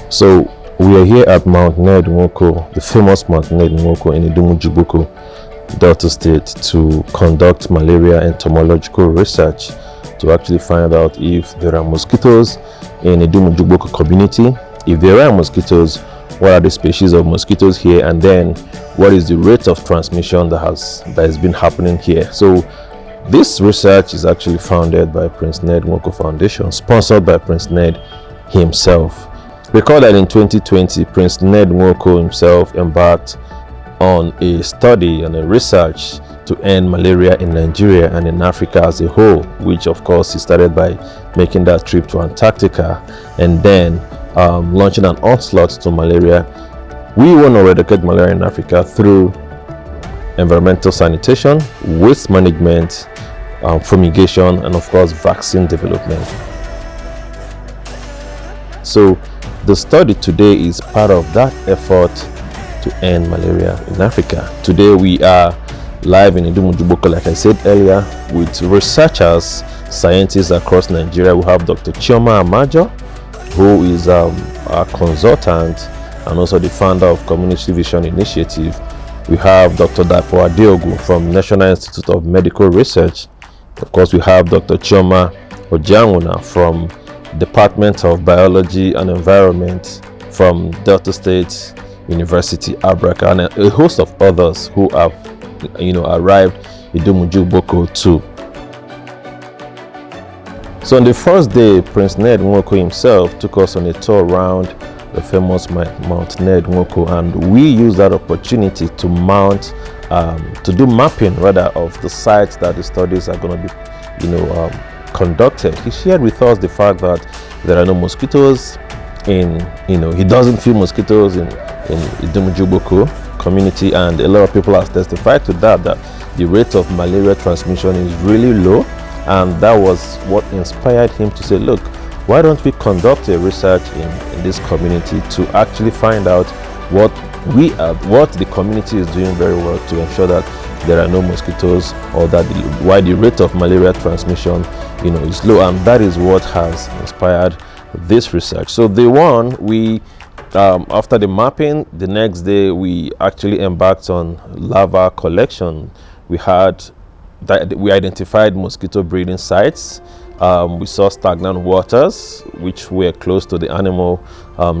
So we are here at Nwoko, the famous Mount Nwoko in Idumuje Ugboko, Delta State, to conduct malaria entomological research to actually find out if there are mosquitoes in Idumuje Ugboko community. If there are mosquitoes, what are the species of mosquitoes here, and then what is the rate of transmission that has been happening here. So this research is actually founded by Prince Nwoko Foundation, sponsored by Prince Ned himself. Recall that in 2020, Prince Nwoko himself embarked on a study and a research to end malaria in Nigeria and in Africa as a whole, which of course he started by making that trip to Antarctica and then launching an onslaught to malaria. We want to eradicate malaria in Africa through environmental sanitation, waste management, fumigation, and of course vaccine development. So the study today is part of that effort to end malaria in Africa. Today we are live in Idumuje Ugboko, like I said earlier, with researchers, scientists across Nigeria. We have Dr. Chioma Amajo, who is a consultant and also the founder of Community Vision Initiative. We have Dr. Dapo Adeogun from National Institute of Medical Research. Of course, we have Dr. Chioma Ojanwuna from Department of Biology and Environment from Delta State University, Abraka, and a host of others who have, arrived in Idumuje Ugboko too. So on the first day, Prince Nwoko himself took us on a tour around the famous Mount Nwoko, and we used that opportunity to to do mapping rather of the sites that the studies are going to be, conducted. He shared with us the fact that there are no mosquitoes in, he doesn't feel mosquitoes in Idumuje Ugboko community, and a lot of people have testified to that the rate of malaria transmission is really low, and that was what inspired him to say, look, why don't we conduct a research in this community to actually find out what the community is doing very well to ensure that there are no mosquitoes, or that why the rate of malaria transmission is low. And that is what has inspired this research. So day one, we after the mapping, the next day we actually embarked on larva collection. We identified mosquito breeding sites. We saw stagnant waters which were close to the animal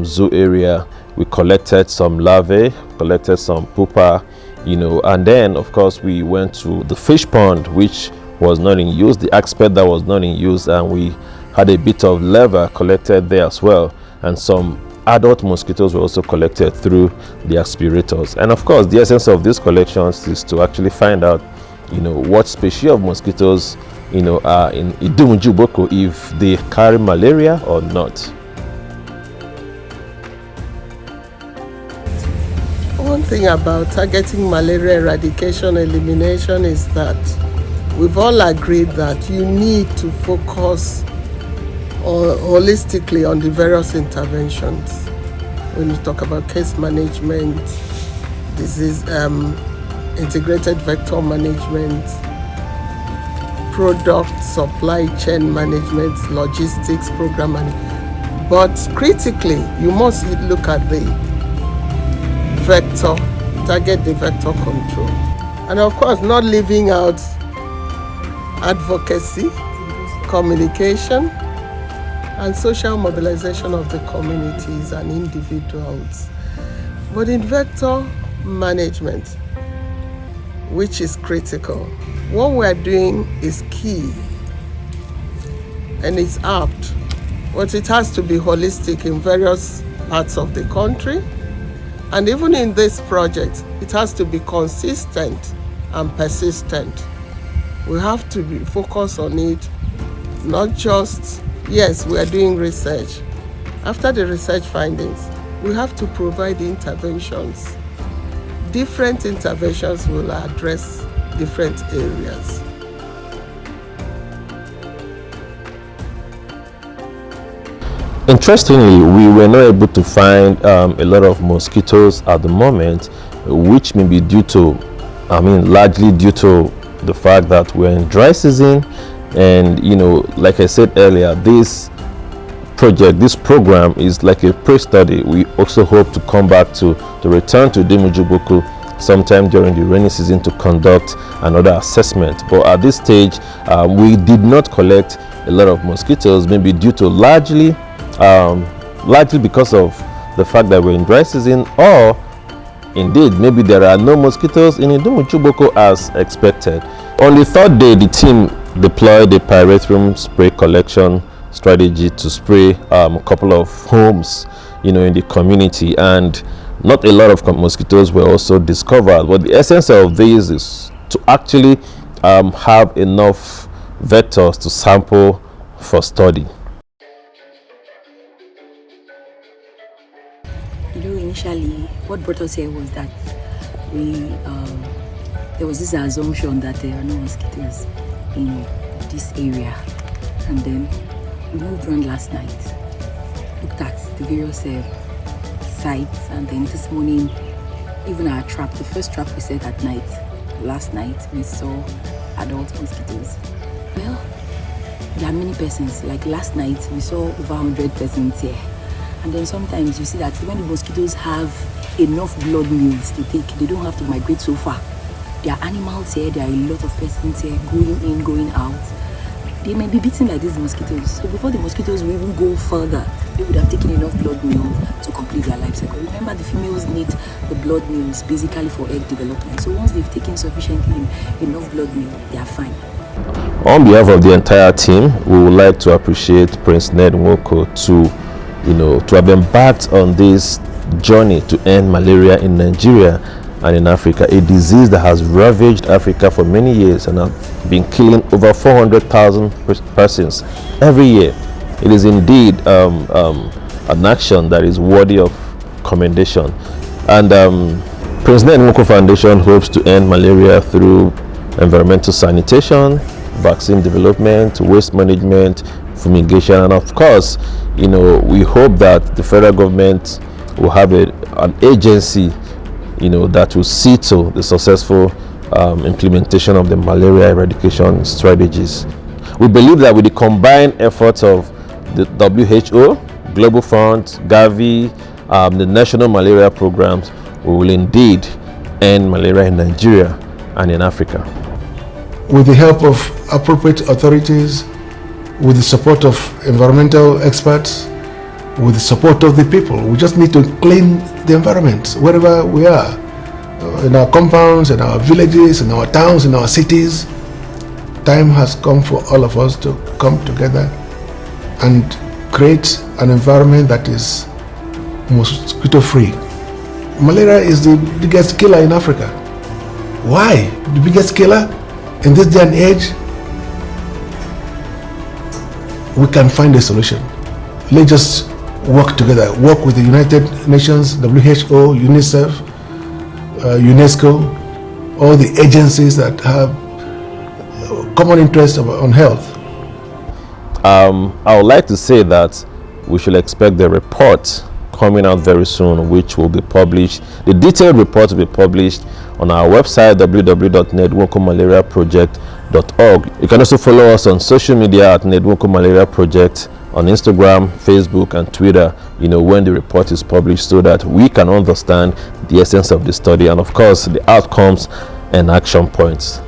zoo area. We collected some larvae, collected some pupa, and then of course we went to the fish pond, which was not in use, the expert that was not in use, and we had a bit of larvae collected there as well, and some adult mosquitoes were also collected through the aspirators. And of course the essence of these collections is to actually find out what species of mosquitoes are in Idumuje Ugboko, if they carry malaria or not. One thing about targeting malaria eradication elimination is that we've all agreed that you need to focus holistically on the various interventions. When you talk about case management, disease, integrated vector management, product supply chain management, logistics program management. But critically, you must look at the vector, target the vector control. And of course, not leaving out advocacy, communication, and social mobilization of the communities and individuals. But in vector management, which is critical, what we're doing is key and it's apt, but it has to be holistic in various parts of the country. And even in this project, it has to be consistent and persistent. We have to be focused on it, not just, yes, we are doing research. After the research findings, we have to provide interventions. Different interventions will address different areas. Interestingly, we were not able to find a lot of mosquitoes at the moment, which may be due to, largely due to the fact that we're in dry season, and like I said earlier, this project, this program is like a pre-study. We also hope to come back to return to Idumuje Ugboko sometime during the rainy season to conduct another assessment. But at this stage, we did not collect a lot of mosquitoes, maybe due to largely because of the fact that we're in dry season, or indeed maybe there are no mosquitoes in Idumuje Ugboko as expected. On the third day, the team deployed a pyrethrum spray collection strategy to spray a couple of homes, in the community, and not a lot of mosquitoes were also discovered. But the essence of this is to actually have enough vectors to sample for study. Initially, what brought us here was that there was this assumption that there are no mosquitoes in this area, and then we moved around last night, looked at the various sites, and then this morning, even our trap, the first trap we set at night, last night, we saw adult mosquitoes. Well, there are many persons. Like last night, we saw over 100 persons here. And then sometimes you see that when the mosquitoes have enough blood meals to take, they don't have to migrate so far. There are animals here, there are a lot of persons here going in, going out. They may be bitten by these mosquitoes. So before the mosquitoes will even go further, they would have taken enough blood meal to complete their life cycle. Remember, the females need the blood meals basically for egg development. So once they've taken sufficiently enough blood meal, they are fine. On behalf of the entire team, we would like to appreciate Prince Nwoko to have embarked on this journey to end malaria in Nigeria and in Africa, a disease that has ravaged Africa for many years and have been killing over 400,000 persons every year. It is indeed an action that is worthy of commendation. And Prince Nwoko Foundation hopes to end malaria through environmental sanitation, vaccine development, waste management, fumigation, and of course, we hope that the federal government will have an agency, that will see to the successful implementation of the malaria eradication strategies. We believe that with the combined efforts of the WHO, Global Fund, Gavi, the national malaria programs, we will indeed end malaria in Nigeria and in Africa. With the help of appropriate authorities, with the support of environmental experts, with the support of the people, we just need to clean the environment wherever we are, in our compounds, in our villages, in our towns, in our cities. Time has come for all of us to come together and create an environment that is mosquito-free. Malaria is the biggest killer in Africa. Why? The biggest killer? In this day and age, we can find a solution. Let's just work together, work with the United Nations, WHO, UNICEF, UNESCO, all the agencies that have common interest on health. I would like to say that we should expect the report coming out very soon, which will be published. The detailed report will be published on our website, www.nwoko-malariaproject.org. You can also follow us on social media at Nwoko Malaria Project on Instagram, Facebook, and Twitter, when the report is published, so that we can understand the essence of the study and, of course, the outcomes and action points.